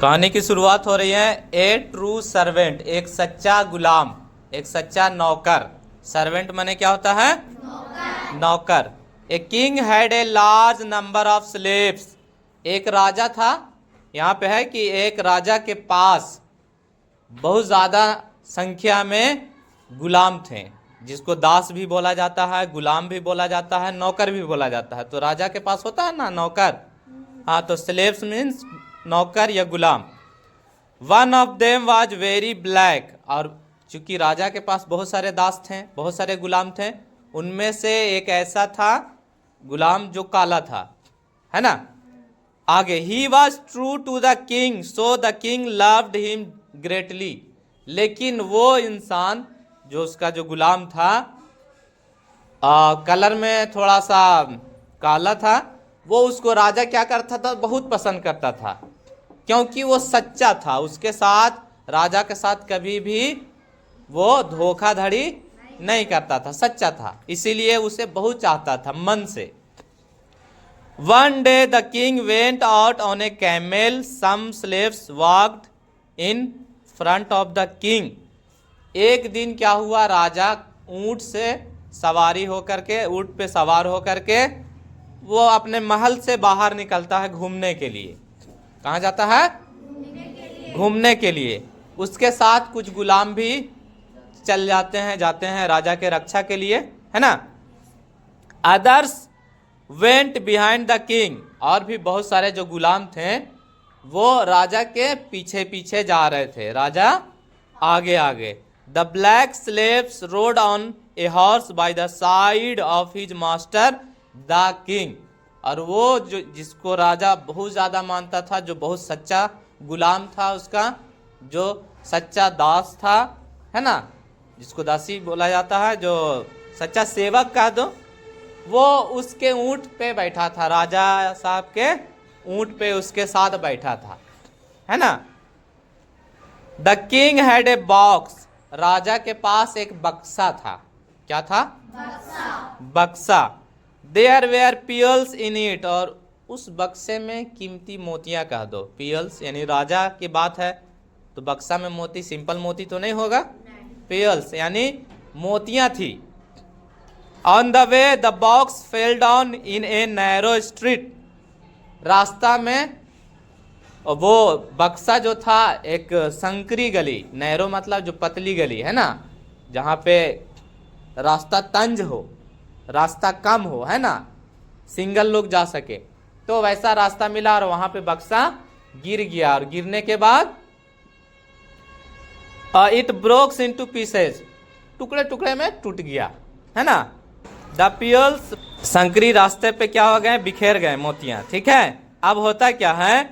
कहानी की शुरुआत हो रही है। ए ट्रू सर्वेंट, एक सच्चा गुलाम, एक सच्चा नौकर। सर्वेंट माने क्या होता है? नौकर। A king had a large number of slaves, एक राजा था। यहाँ पे है कि एक राजा के पास बहुत ज़्यादा संख्या में गुलाम थे, जिसको दास भी बोला जाता है, गुलाम भी बोला जाता है, नौकर भी बोला जाता है। तो राजा के पास होता है ना नौकर, हाँ, तो स्लेव्स मीन्स नौकर या गुलाम। One of them was very black, और चूंकि राजा के पास बहुत सारे दास थे, बहुत सारे गुलाम थे, उनमें से एक ऐसा था गुलाम जो काला था, है ना। आगे, he was true to the king so the king loved him greatly, लेकिन वो इंसान जो उसका जो गुलाम था कलर में थोड़ा सा काला था, वो उसको राजा क्या करता था? बहुत पसंद करता था, क्योंकि वो सच्चा था। उसके साथ, राजा के साथ कभी भी वो धोखाधड़ी नहीं करता था, सच्चा था, इसीलिए उसे बहुत चाहता था मन से। One day the king went out on a camel. Some slaves walked in front of the king. एक दिन क्या हुआ, राजा ऊंट से सवारी होकर के, ऊंट पे सवार होकर के वो अपने महल से बाहर निकलता है घूमने के लिए। कहाँ जाता है? घूमने के लिए। उसके साथ कुछ गुलाम भी चल जाते हैं राजा के रक्षा के लिए, है ना। Others went behind the king, और भी बहुत सारे जो गुलाम थे वो राजा के पीछे पीछे जा रहे थे, राजा आगे आगे। The black slaves road on a horse by the side of his master the king, और वो जो जिसको राजा बहुत ज़्यादा मानता था, जो बहुत सच्चा गुलाम था, उसका जो सच्चा दास था, है ना, जिसको दासी बोला जाता है, जो सच्चा सेवक कह दो, वो उसके ऊंट पे बैठा था, राजा साहब के ऊंट पे उसके साथ बैठा था, है ना। The king had a box, राजा के पास एक बक्सा था। क्या था? बक्सा। There were pearls in it, और उस बक्से में कीमती मोतियां कह दो। पियल्स यानी राजा की बात है, तो बक्सा में मोती सिंपल मोती तो नहीं होगा, पियल्स यानी मोतियां थी। On the way the box fell down in a narrow street, रास्ता में वो बक्सा जो था एक संकरी गली, नैरो मतलब जो पतली गली है ना, जहाँ पे रास्ता तंज हो, रास्ता कम हो, है ना, सिंगल लोग जा सके, तो वैसा रास्ता मिला और वहां पे बक्सा गिर गया, और गिरने के बाद इट ब्रोक्स इनटू पीसेस, टुकड़े टुकड़े में टूट गया, है ना। द पियल्स, संकरी रास्ते पे क्या हो गए? बिखेर गए मोतियां, ठीक है। अब होता क्या है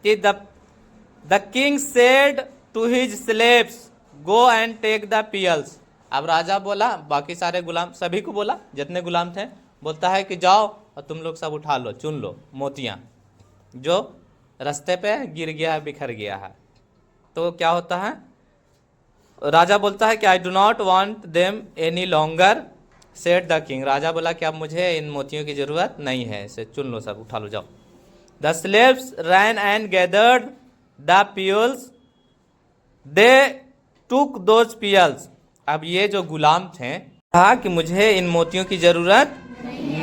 कि the king said to his slaves go and take the pearls, अब राजा बोला, बाकी सारे गुलाम, सभी को बोला, जितने गुलाम थे, बोलता है कि जाओ और तुम लोग सब उठा लो, चुन लो मोतियां जो रास्ते पे गिर गया है, बिखर गया है। तो क्या होता है, राजा बोलता है कि I do not want them any longer said the king, राजा बोला कि अब मुझे इन मोतियों की जरूरत नहीं है, इसे चुन लो, सब उठा लो, जाओ। The slaves ran and gathered the pearls, they took those pearls, अब ये जो गुलाम थे कहा कि मुझे इन मोतियों की जरूरत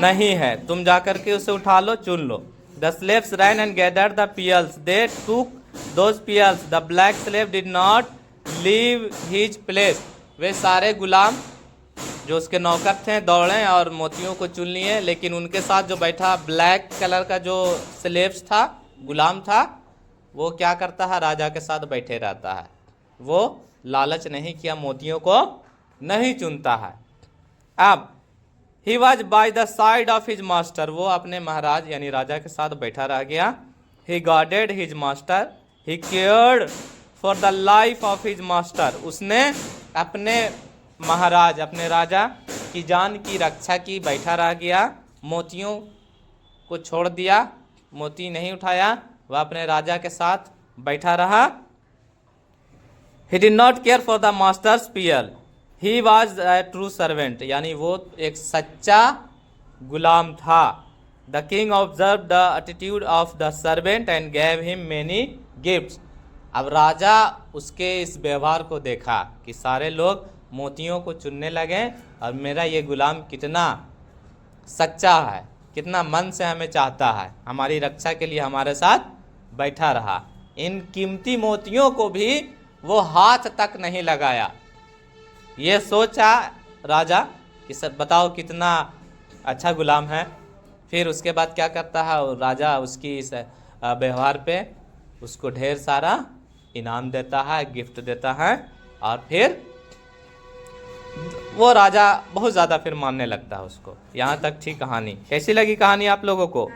नहीं है, तुम जाकर के उसे उठा लो, चुन लो। The slaves ran and gathered the pearls, they took those pearls, the black slave did not leave his place, वे सारे गुलाम जो उसके नौकर थे दौड़े और मोतियों को चुन लिए, लेकिन उनके साथ जो बैठा ब्लैक कलर का जो स्लेव्स था, गुलाम था, वो क्या करता है? राजा के साथ बैठे रहता है, वो लालच नहीं किया, मोतियों को नहीं चुनता है। अब he was by the side of his master, वो अपने महाराज यानी राजा के साथ बैठा रह गया। He guarded his master, he cared for the life of his master, उसने अपने महाराज, अपने राजा की जान की रक्षा की, बैठा रह गया, मोतियों को छोड़ दिया, मोती नहीं उठाया, वह अपने राजा के साथ बैठा रहा। He did not care for the master's pearl, he was a true servant, यानी वो एक सच्चा गुलाम था। The king observed the attitude of the servant and gave him many gifts, अब राजा उसके इस व्यवहार को देखा कि सारे लोग मोतियों को चुनने लगे और मेरा ये गुलाम कितना सच्चा है, कितना मन से हमें चाहता है, हमारी रक्षा के लिए हमारे साथ बैठा रहा। इन कीमती मोतियों को भी वो हाथ तक नहीं लगाया। ये सोचा राजा कि सब बताओ कितना अच्छा गुलाम है। फिर उसके बाद क्या करता है, और राजा उसकी इस व्यवहार पे उसको ढेर सारा इनाम देता है, गिफ्ट देता है, और फिर वो राजा बहुत ज़्यादा फिर मानने लगता है उसको। यहाँ तक थी कहानी। कैसी लगी कहानी आप लोगों को?